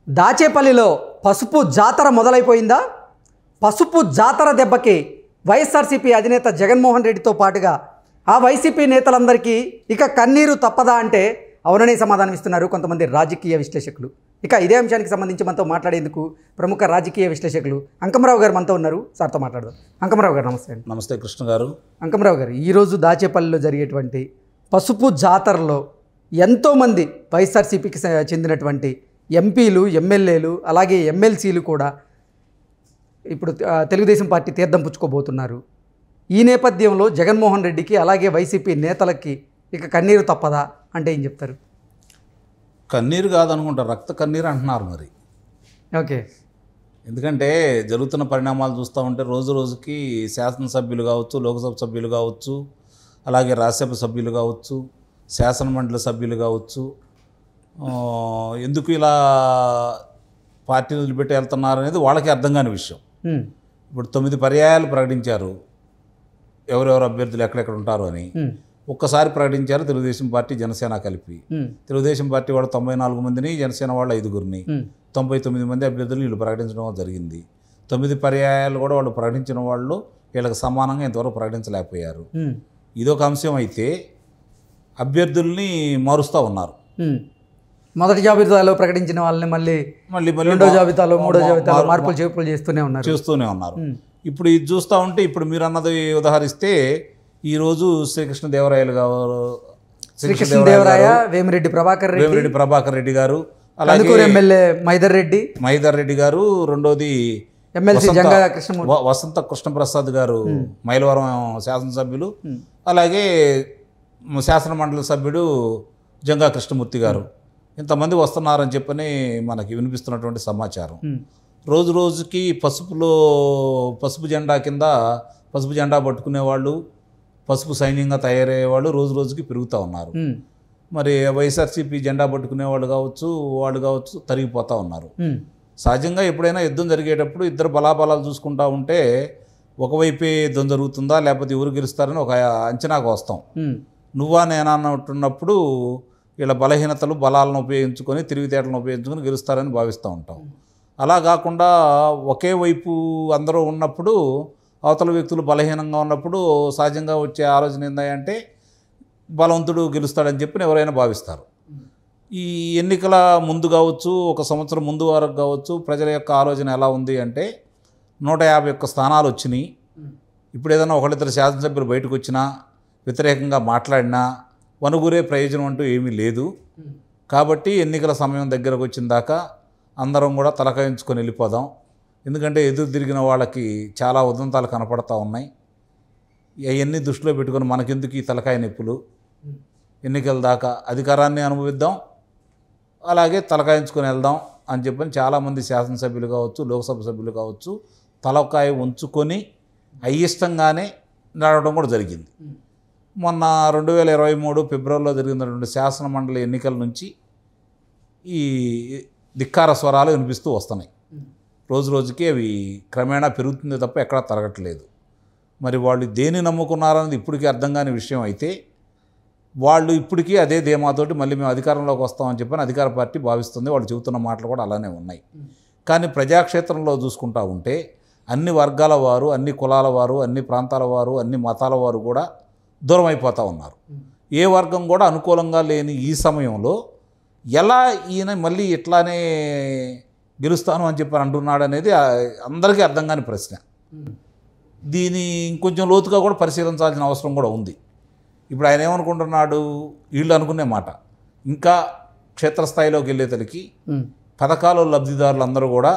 దాచేపల్లిలో పసుపు జాతర మొదలైపోయిందా? పసుపు జాతర దెబ్బకి వైఎస్ఆర్సీపీ అధినేత జగన్మోహన్ రెడ్డితో పాటుగా ఆ వైసీపీ నేతలందరికీ ఇక కన్నీరు తప్పదా అంటే అవుననే సమాధానం ఇస్తున్నారు కొంతమంది రాజకీయ విశ్లేషకులు. ఇక ఇదే అంశానికి సంబంధించి మనతో మాట్లాడేందుకు ప్రముఖ రాజకీయ విశ్లేషకులు అంకమరావు గారు మనతో ఉన్నారు. సార్తో మాట్లాడదాం. అంకమరావు గారు నమస్తే. నమస్తే కృష్ణ గారు. అంకమరావు గారు, ఈరోజు దాచేపల్లిలో జరిగేటువంటి పసుపు జాతరలో ఎంతోమంది వైఎస్ఆర్సీపీకి చెందినటువంటి ఎంపీలు, ఎమ్మెల్యేలు, అలాగే ఎమ్మెల్సీలు కూడా ఇప్పుడు తెలుగుదేశం పార్టీ తీర్థం పుచ్చుకోబోతున్నారు. ఈ నేపథ్యంలో జగన్మోహన్ రెడ్డికి అలాగే వైసీపీ నేతలకి ఇక కన్నీరు తప్పదా అంటే ఏం చెప్తారు? కన్నీరు కాదనుకుంటా, రక్త కన్నీరు అంటున్నారు మరి. ఓకే. ఎందుకంటే జరుగుతున్న పరిణామాలు చూస్తూ ఉంటే రోజు రోజుకి శాసనసభ్యులు కావచ్చు, లోక్సభ సభ్యులు కావచ్చు, అలాగే రాజ్యసభ సభ్యులు కావచ్చు, శాసనమండలి సభ్యులు కావచ్చు, ఎందుకు ఇలా పార్టీలు వదిలిపెట్టి వెళ్తున్నారు అనేది వాళ్ళకి అర్థం కాని విషయం. ఇప్పుడు 9 పర్యాయాలు ప్రకటించారు ఎవరెవరు అభ్యర్థులు ఎక్కడెక్కడ ఉంటారు అని. ఒక్కసారి ప్రకటించారు తెలుగుదేశం పార్టీ, జనసేన కలిపి. తెలుగుదేశం పార్టీ వాళ్ళు 94 మందిని, జనసేన వాళ్ళు 5గురిని, 99 మంది అభ్యర్థులు వీళ్ళు ప్రకటించడం జరిగింది. 9 పర్యాయాలు కూడా వాళ్ళు ప్రకటించిన వాళ్ళు వీళ్ళకి సమానంగా ఇంతవరకు ప్రకటించలేకపోయారు. ఇదొక అంశం అయితే అభ్యర్థుల్ని మారుస్తూ ఉన్నారు. మొదటి జాబితాలో ప్రకటించిన వాళ్ళని మళ్ళీ రెండో జాబితాలో, మూడో జాబితాలో మార్పులు చేర్పులు చేస్తూనే ఉన్నారు. ఇప్పుడు ఇది చూస్తూ ఉంటే ఇప్పుడు మీరు అన్నది ఉదాహరిస్తే ఈరోజు శ్రీకృష్ణదేవరాయ, వేమిరెడ్డి ప్రభాకర్ రెడ్డి గారు, అలాగే ఎమ్మెల్యే మైదర్ రెడ్డి గారు, రెండోది ఎమ్మెల్సీ వసంత కృష్ణప్రసాద్ గారు మైలవరం శాసనసభ్యులు, అలాగే శాసన మండలి సభ్యుడు జంగా కృష్ణమూర్తి గారు, ఇంతమంది వస్తున్నారని చెప్పని మనకి వినిపిస్తున్నటువంటి సమాచారం. రోజు రోజుకి పసుపు జెండా కింద పసుపు జెండా పట్టుకునే వాళ్ళు, పసుపు సైన్యంగా తయారయ్యేవాళ్ళు రోజు రోజుకి పెరుగుతూ ఉన్నారు. మరి వైఎస్ఆర్సీపీ జెండా పట్టుకునే వాళ్ళు కావచ్చు తరిగిపోతూ ఉన్నారు. సహజంగా ఎప్పుడైనా యుద్ధం జరిగేటప్పుడు ఇద్దరు బలాబలాలు చూసుకుంటూ ఉంటే ఒకవైపే యుద్ధం జరుగుతుందా లేకపోతే ఎవరు గెలుస్తారని ఒక అంచనాకు వస్తాం. నువ్వా నేనా అన్నట్టున్నప్పుడు వీళ్ళ బలహీనతలు, బలాలను ఉపయోగించుకొని, తెలివితేటలను ఉపయోగించుకొని గెలుస్తారని భావిస్తూ ఉంటాం. అలా కాకుండా ఒకే వైపు అందరూ ఉన్నప్పుడు, అవతల వ్యక్తులు బలహీనంగా ఉన్నప్పుడు సహజంగా వచ్చే ఆలోచన ఏంటంటే బలవంతుడు గెలుస్తాడని చెప్పి ఎవరైనా భావిస్తారు. ఈ ఎన్నికల ముందు కావచ్చు, ఒక సంవత్సరం ముందు వరకు కావచ్చు, ప్రజల యొక్క ఆలోచన ఎలా ఉంది అంటే 151 స్థానాలు వచ్చినాయి. ఇప్పుడు ఏదైనా ఒకళ్ళిద్దరు శాసనసభ్యులు బయటకు వచ్చినా, వ్యతిరేకంగా మాట్లాడినా వనుగురే ప్రయోజనం అంటూ ఏమీ లేదు. కాబట్టి ఎన్నికల సమయం దగ్గరకు వచ్చిన దాకా అందరం కూడా తలకాయించుకొని వెళ్ళిపోదాం. ఎందుకంటే ఎదురు తిరిగిన వాళ్ళకి చాలా ఉదంతాలు కనపడతా ఉన్నాయి. అవన్నీ దృష్టిలో పెట్టుకొని మనకెందుకు ఈ తలకాయ నొప్పులు, ఎన్నికల దాకా అధికారాన్ని అనుభవిద్దాం, అలాగే తలకాయించుకొని వెళ్దాం అని చెప్పని చాలామంది శాసనసభ్యులు కావచ్చు, లోక్సభ సభ్యులు కావచ్చు తలకాయ ఉంచుకొని అయిష్టంగానే నడవడం కూడా జరిగింది. మొన్న 2023 ఫిబ్రవరిలో జరిగినటువంటి శాసన మండలి ఎన్నికల నుంచి ఈ ధిక్కార స్వరాలు వినిపిస్తూ వస్తున్నాయి. రోజు రోజుకి అవి క్రమేణా పెరుగుతుంది తప్ప ఎక్కడా తరగట్లేదు. మరి వాళ్ళు దేన్ని నమ్ముకున్నారన్నది ఇప్పటికీ అర్థం కాని విషయం అయితే, వాళ్ళు ఇప్పటికీ అదే ధీమాతోటి మళ్ళీ మేము అధికారంలోకి వస్తామని చెప్పని అధికార పార్టీ భావిస్తుంది. వాళ్ళు చెబుతున్న మాటలు కూడా అలానే ఉన్నాయి. కానీ ప్రజాక్షేత్రంలో చూసుకుంటా ఉంటే అన్ని వర్గాల వారు, అన్ని కులాల వారు, అన్ని ప్రాంతాల వారు, అన్ని మతాల వారు కూడా దూరం అయిపోతూ ఉన్నారు. ఏ వర్గం కూడా అనుకూలంగా లేని ఈ సమయంలో ఎలా ఈయన మళ్ళీ ఇట్లానే గెలుస్తాను అని చెప్పి అంటున్నాడు అనేది అందరికీ అర్థం కాని ప్రశ్న. దీన్ని ఇంకొంచెం లోతుగా కూడా పరిశీలించాల్సిన అవసరం కూడా ఉంది. ఇప్పుడు ఆయన ఏమనుకుంటున్నాడు, వీళ్ళు అనుకునే మాట ఇంకా క్షేత్రస్థాయిలోకి వెళ్ళేతలకి పథకాల లబ్ధిదారులు అందరూ కూడా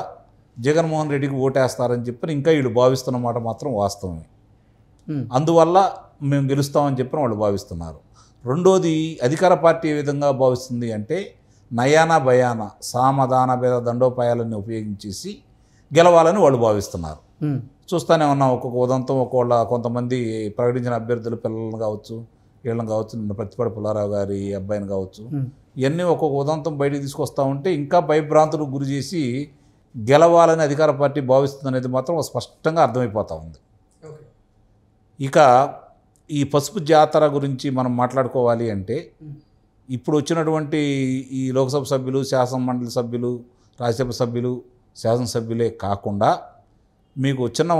జగన్మోహన్ రెడ్డికి ఓటేస్తారని చెప్పి ఇంకా వీళ్ళు భావిస్తున్న మాట మాత్రం వాస్తవమే. అందువల్ల మేము గెలుస్తామని చెప్పిన వాళ్ళు భావిస్తున్నారు. రెండోది, అధికార పార్టీ ఏ విధంగా భావిస్తుంది అంటే నయాన భయాన సామధాన భేద దండోపాయాలన్నీ ఉపయోగించేసి గెలవాలని వాళ్ళు భావిస్తున్నారు. చూస్తూనే ఉన్నాం, ఒక్కొక్క ఉదంతం కొంతమంది ప్రకటించిన అభ్యర్థులు పిల్లలను కావచ్చు, వీళ్ళని కావచ్చు, నిన్న ప్రతిపాడు పుల్లారావు గారి అబ్బాయిని కావచ్చు, ఇవన్నీ ఒక్కొక్క ఉదంతం బయటికి తీసుకొస్తూ ఉంటే ఇంకా భయభ్రాంతులకు గురి చేసి గెలవాలని అధికార పార్టీ భావిస్తుంది అనేది మాత్రం స్పష్టంగా అర్థమైపోతూ ఉంది. ఇక ఈ పసుపు జాతర గురించి మనం మాట్లాడుకోవాలి అంటే ఇప్పుడు వచ్చినటువంటి ఈ లోక్సభ సభ్యులు, శాసన మండలి సభ్యులు, రాజ్యసభ సభ్యులు శాసనసభ్యులే కాకుండా మీకు చిన్న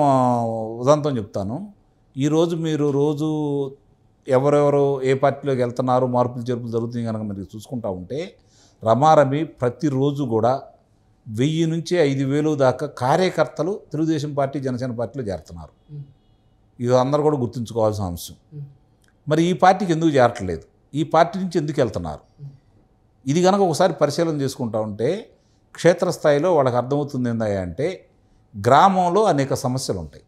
ఉదాంతం చెప్తాను. ఈరోజు మీరు రోజు ఎవరెవరు ఏ పార్టీలోకి వెళ్తున్నారు, మార్పులు చేర్పులు జరుగుతున్నాయి కనుక మీరు చూసుకుంటా ఉంటే రమారమి ప్రతిరోజు కూడా 1000 నుంచి 5000 దాకా కార్యకర్తలు తెలుగుదేశం పార్టీ జనసేన పార్టీలో చేరుతున్నారు. ఇది అందరూ కూడా గుర్తుంచుకోవాల్సిన అంశం. మరి ఈ పార్టీకి ఎందుకు చేరట్లేదు, ఈ పార్టీ నుంచి ఎందుకు వెళ్తున్నారు, ఇది కనుక ఒకసారి పరిశీలన చేసుకుంటా ఉంటే క్షేత్రస్థాయిలో వాళ్ళకి అర్థమవుతుంది ఏందయ్యా అంటే గ్రామంలో అనేక సమస్యలు ఉంటాయి.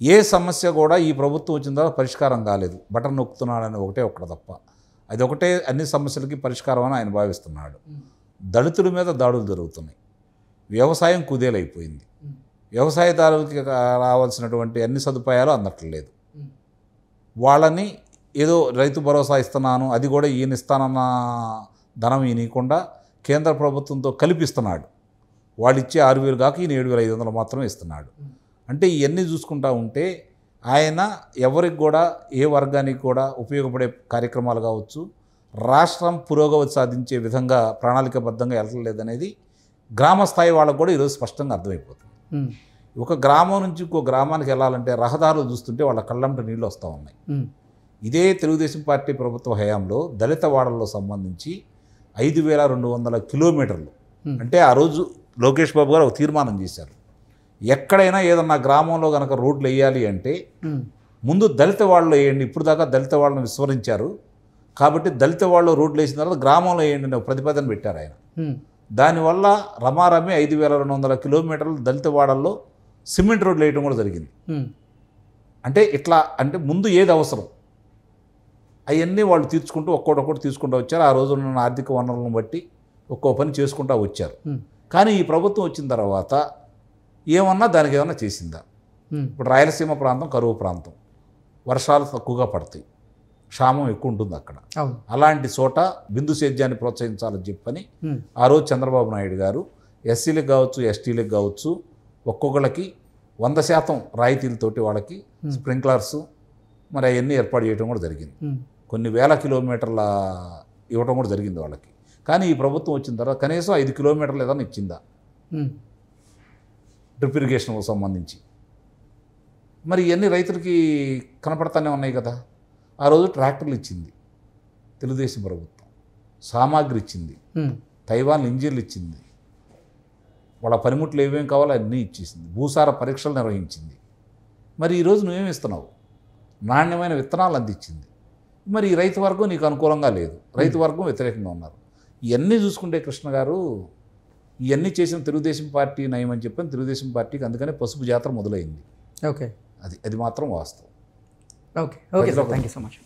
ఏ సమస్య కూడా ఈ ప్రభుత్వం వచ్చిన తర్వాత పరిష్కారం కాలేదు. బటన్ నొక్కుతున్నాడని ఒకటి తప్ప అది ఒకటే అన్ని సమస్యలకి పరిష్కారం అని ఆయన భావిస్తున్నాడు. దళితుల మీద దాడులు జరుగుతున్నాయి. వ్యవసాయం కుదేలైపోయింది. వ్యవసాయదారులకి రావాల్సినటువంటి అన్ని సదుపాయాలు అందట్లేదు. వాళ్ళని ఏదో రైతు భరోసా ఇస్తున్నాను, అది కూడా ఈయన ఇస్తానన్న ధనం ఈయనకుండా కేంద్ర ప్రభుత్వంతో కల్పిస్తున్నాడు. వాళ్ళు ఇచ్చే 6000 కాక ఈయన 7500 మాత్రమే ఇస్తున్నాడు. అంటే ఇవన్నీ చూసుకుంటా ఉంటే ఆయన ఎవరికి కూడా ఏ వర్గానికి కూడా ఉపయోగపడే కార్యక్రమాలు కావచ్చు, రాష్ట్రం పురోగతి సాధించే విధంగా ప్రణాళికబద్ధంగా వెళ్ళలేదనేది గ్రామ స్థాయి వాళ్ళకు కూడా ఈరోజు స్పష్టంగా అర్థమైపోతుంది. ఒక గ్రామం నుంచి ఇంకో గ్రామానికి వెళ్ళాలంటే రహదారులు చూస్తుంటే వాళ్ళ కళ్ళంట నీళ్ళు వస్తూ ఉన్నాయి. ఇదే తెలుగుదేశం పార్టీ ప్రభుత్వ హయాంలో దళిత వాడల్లో సంబంధించి 5200 కిలోమీటర్లు, అంటే ఆ రోజు లోకేష్ బాబు గారు ఒక తీర్మానం చేశారు. ఎక్కడైనా ఏదన్నా గ్రామంలో కనుక రోడ్లు వేయాలి అంటే ముందు దళిత వాళ్ళు వేయండి. ఇప్పుడు దాకా దళిత వాళ్ళని విస్మరించారు కాబట్టి దళిత వాళ్ళు రోడ్లు వేసిన తర్వాత గ్రామంలో వేయండి అనే ప్రతిపాదన పెట్టారు ఆయన. దానివల్ల రమారమి 5200 కిలోమీటర్లు దళిత వాడల్లో సిమెంట్ రోడ్లు వేయడం కూడా జరిగింది. అంటే ఇట్లా అంటే ముందు ఏది అవసరం అవన్నీ వాళ్ళు తీర్చుకుంటూ ఒక్కొక్కటి తీసుకుంటూ వచ్చారు. ఆ రోజు ఉన్న ఆర్థిక వనరులను బట్టి ఒక్కో పని చేసుకుంటూ వచ్చారు. కానీ ఈ ప్రభుత్వం వచ్చిన తర్వాత ఏమన్నా దానికి ఏమన్నా చేసిందా? ఇప్పుడు రాయలసీమ ప్రాంతం కరువు ప్రాంతం, వర్షాలు తక్కువగా పడతాయి, క్షామం ఎక్కువ ఉంటుంది అక్కడ. అలాంటి చోట బిందు సేద్యాన్ని ప్రోత్సహించాలని చెప్పని ఆ రోజు చంద్రబాబు నాయుడు గారు ఎస్సీలకు కావచ్చు, ఎస్టీలకు కావచ్చు ఒక్కొక్కళ్ళకి 100% రాయితీలతోటి వాళ్ళకి స్ప్రింక్లర్స్ మరి అవన్నీ ఏర్పాటు చేయడం కూడా జరిగింది. కొన్ని వేల కిలోమీటర్ల ఇవ్వడం కూడా జరిగింది వాళ్ళకి. కానీ ఈ ప్రభుత్వం వచ్చిన తర్వాత కనీసం 5 కిలోమీటర్లు ఏదైనా ఇచ్చిందా డ్రిప్ ఇరిగేషన్కు సంబంధించి? మరి ఇవన్నీ రైతులకి కనపడతానే ఉన్నాయి కదా. ఆ రోజు ట్రాక్టర్లు ఇచ్చింది తెలుగుదేశం ప్రభుత్వం, సామాగ్రి ఇచ్చింది, తైవాన్ ఇంజిన్లు ఇచ్చింది, వాళ్ళ పనిముట్లు ఏమేమి కావాలో అన్నీ ఇచ్చేసింది, భూసార పరీక్షలు నిర్వహించింది. మరి ఈరోజు నువ్వేమి ఇస్తున్నావు? నాణ్యమైన విత్తనాలు అందించింది. మరి ఈ రైతు వర్గం నీకు అనుకూలంగా లేదు, రైతు వర్గం వ్యతిరేకంగా ఉన్నారు. ఇవన్నీ చూసుకుంటే కృష్ణ గారు ఇవన్నీ చేసిన తెలుగుదేశం పార్టీ నయమని చెప్పని తెలుగుదేశం పార్టీకి అందుకనే పసుపు జాతర మొదలైంది. ఓకే, అది మాత్రం వాస్తవం. Okay, thank you so much.